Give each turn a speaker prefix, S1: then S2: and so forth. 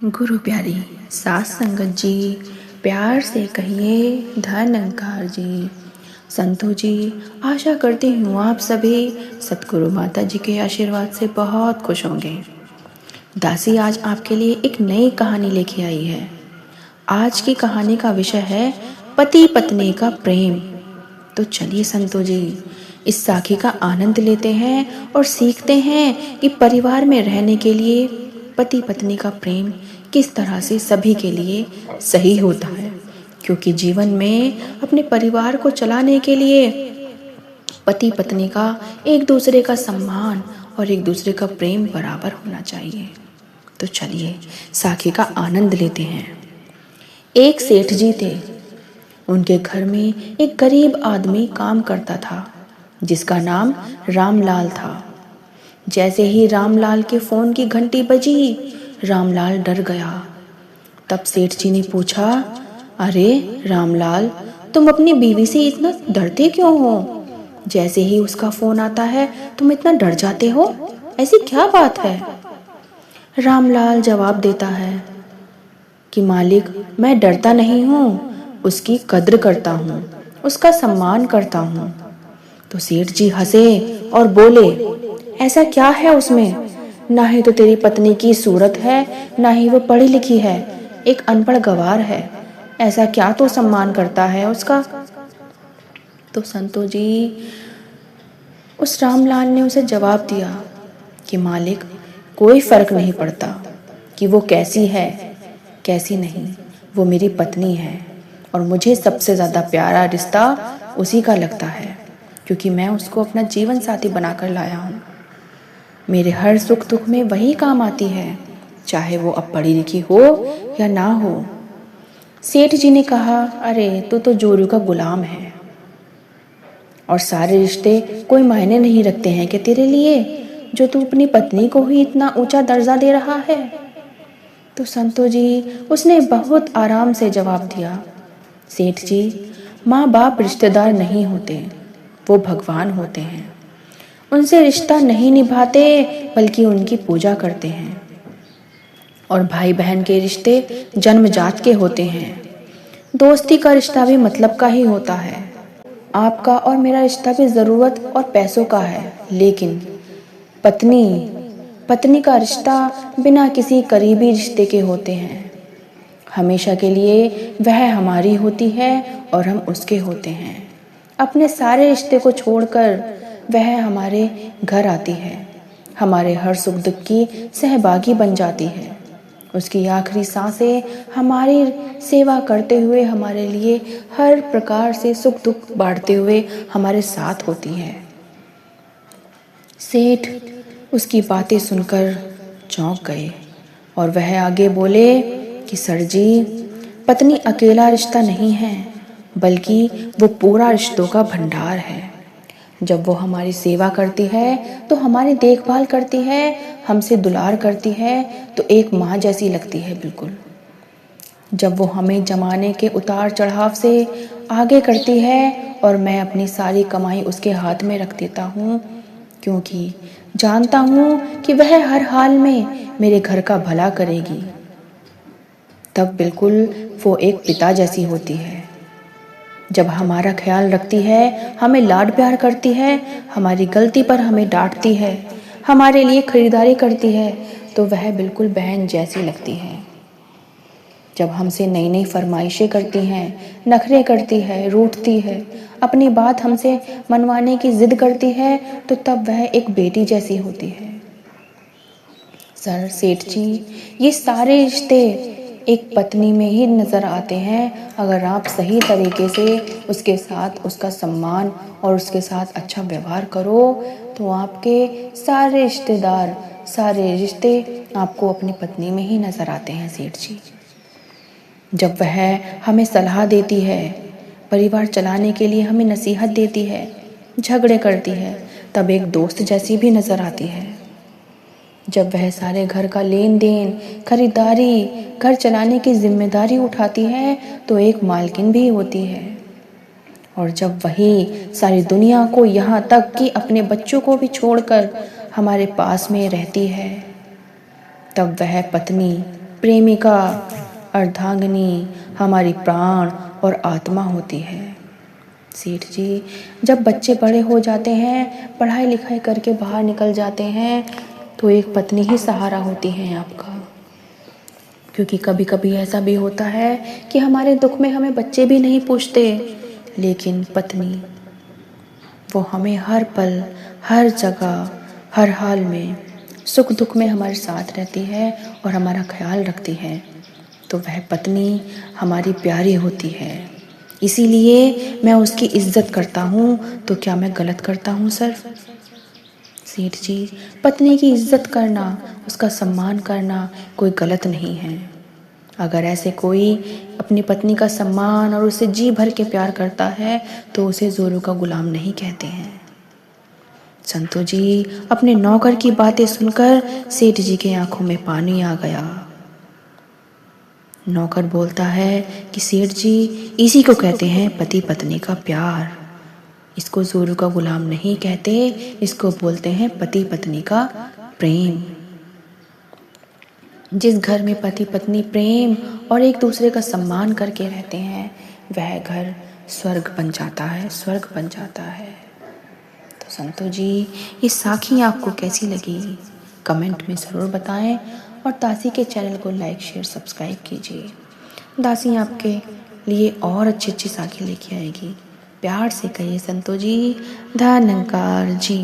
S1: गुरु प्यारी साथ संगत जी, प्यार से कहिए धन अंकार जी। संतों जी, आशा करती हूँ आप सभी सतगुरु माता जी के आशीर्वाद से बहुत खुश होंगे। दासी आज आपके लिए एक नई कहानी लेके आई है। आज की कहानी का विषय है पति पत्नी का प्रेम। तो चलिए संतों जी, इस साखी का आनंद लेते हैं और सीखते हैं कि परिवार में रहने के लिए पति पत्नी का प्रेम किस तरह से सभी के लिए सही होता है। क्योंकि जीवन में अपने परिवार को चलाने के लिए पति पत्नी का एक दूसरे का सम्मान और एक दूसरे का प्रेम बराबर होना चाहिए। तो चलिए साखी का आनंद लेते हैं। एक सेठ जी थे। उनके घर में एक गरीब आदमी काम करता था जिसका नाम रामलाल था। जैसे ही रामलाल के फोन की घंटी बजी, रामलाल डर गया। तब सेठ जी ने पूछा, अरे रामलाल, तुम अपनी बीवी से इतना डरते क्यों हो? जैसे ही उसका फोन आता है तुम इतना डर जाते हो, ऐसी क्या बात है? रामलाल जवाब देता है कि मालिक, मैं डरता नहीं हूँ, उसकी कद्र करता हूँ, उसका सम्मान करता हूँ। तो सेठ जी हंसे और बोले, ऐसा क्या है उसमें? ना ही तो तेरी पत्नी की सूरत है, ना ही वो पढ़ी लिखी है, एक अनपढ़ गवार है। ऐसा क्या तो सम्मान करता है उसका? तो संतो जी, उस रामलाल ने उसे जवाब दिया कि मालिक, कोई फर्क नहीं पड़ता कि वो कैसी है कैसी नहीं, वो मेरी पत्नी है और मुझे सबसे ज़्यादा प्यारा रिश्ता उसी का लगता है, क्योंकि मैं उसको अपना जीवन साथी बनाकर लाया हूँ। मेरे हर सुख दुख में वही काम आती है, चाहे वो अब पढ़ी लिखी हो या ना हो। सेठ जी ने कहा, अरे तू तो जोरू का गुलाम है और सारे रिश्ते कोई मायने नहीं रखते हैं कि तेरे लिए, जो तू अपनी पत्नी को ही इतना ऊंचा दर्जा दे रहा है। तो संतो जी, उसने बहुत आराम से जवाब दिया, सेठ जी, माँ बाप रिश्तेदार नहीं होते, वो भगवान होते हैं। उनसे रिश्ता नहीं निभाते बल्कि उनकी पूजा करते हैं। और भाई बहन के रिश्ते जन्मजात के होते हैं। दोस्ती का रिश्ता भी मतलब का ही होता है। आपका और मेरा रिश्ता भी ज़रूरत और पैसों का है, लेकिन पत्नी का रिश्ता बिना किसी करीबी रिश्ते के होते हैं। हमेशा के लिए वह हमारी होती है और हम उसके होते हैं। अपने सारे रिश्ते को छोड़कर वह हमारे घर आती है, हमारे हर सुख दुख की सहभागी बन जाती है। उसकी आखिरी सांसें हमारी सेवा करते हुए, हमारे लिए हर प्रकार से सुख दुख बांटते हुए हमारे साथ होती है। सेठ उसकी बातें सुनकर चौंक गए और वह आगे बोले कि सर जी, पत्नी अकेला रिश्ता नहीं है, बल्कि वो पूरा रिश्तों का भंडार है। जब वो हमारी सेवा करती है तो हमारी देखभाल करती है, हमसे दुलार करती है तो एक माँ जैसी लगती है बिल्कुल। जब वो हमें जमाने के उतार चढ़ाव से आगे करती है और मैं अपनी सारी कमाई उसके हाथ में रख देता हूँ, क्योंकि जानता हूँ कि वह हर हाल में मेरे घर का भला करेगी, तब बिल्कुल वो एक पिता जैसी होती है। जब हमारा ख्याल रखती है, हमें लाड प्यार करती है, हमारी गलती पर हमें डांटती है, हमारे लिए खरीदारी करती है, तो वह बिल्कुल बहन जैसी लगती है। जब हमसे नई नई फरमाइशें करती हैं, नखरे करती है, रूठती है, अपनी बात हमसे मनवाने की जिद करती है, तो तब वह एक बेटी जैसी होती है। सर सेठ जी, ये सारे रिश्ते एक पत्नी में ही नज़र आते हैं, अगर आप सही तरीके से उसके साथ उसका सम्मान और उसके साथ अच्छा व्यवहार करो तो आपके सारे रिश्तेदार, सारे रिश्ते आपको अपनी पत्नी में ही नज़र आते हैं सेठ जी। जब वह हमें सलाह देती है, परिवार चलाने के लिए हमें नसीहत देती है, झगड़े करती है, तब एक दोस्त जैसी भी नज़र आती है। जब वह सारे घर का लेन देन, खरीदारी, घर चलाने की जिम्मेदारी उठाती है तो एक मालकिन भी होती है। और जब वही सारी दुनिया को, यहाँ तक कि अपने बच्चों को भी छोड़कर हमारे पास में रहती है, तब वह पत्नी प्रेमिका अर्धांगिनी हमारी प्राण और आत्मा होती है। सेठ जी, जब बच्चे बड़े हो जाते हैं, पढ़ाई लिखाई करके बाहर निकल जाते हैं, तो एक पत्नी ही सहारा होती है आपका। क्योंकि कभी कभी ऐसा भी होता है कि हमारे दुख में हमें बच्चे भी नहीं पूछते, लेकिन पत्नी वो हमें हर पल, हर जगह, हर हाल में, सुख दुख में हमारे साथ रहती है और हमारा ख्याल रखती है। तो वह पत्नी हमारी प्यारी होती है, इसीलिए मैं उसकी इज्जत करता हूँ। तो क्या मैं गलत करता हूँ सर? सेठ जी, पत्नी की इज्जत करना, उसका सम्मान करना कोई गलत नहीं है। अगर ऐसे कोई अपनी पत्नी का सम्मान और उसे जी भर के प्यार करता है तो उसे जोरू का गुलाम नहीं कहते हैं। संतू जी, अपने नौकर की बातें सुनकर सेठ जी के आंखों में पानी आ गया। नौकर बोलता है कि सेठ जी, इसी को कहते हैं पति पत्नी का प्यार। इसको जोरू का गुलाम नहीं कहते, इसको बोलते हैं पति पत्नी का प्रेम। जिस घर में पति पत्नी प्रेम और एक दूसरे का सम्मान करके रहते हैं, वह घर स्वर्ग बन जाता है, स्वर्ग बन जाता है। तो संतू जी, ये साखी आपको कैसी लगी? कमेंट में ज़रूर बताएं और दासी के चैनल को लाइक शेयर सब्सक्राइब कीजिए। दासी आपके लिए और अच्छी अच्छी साखी लेके आएगी। प्यार से कहिए संतू जी, धन्यकार जी।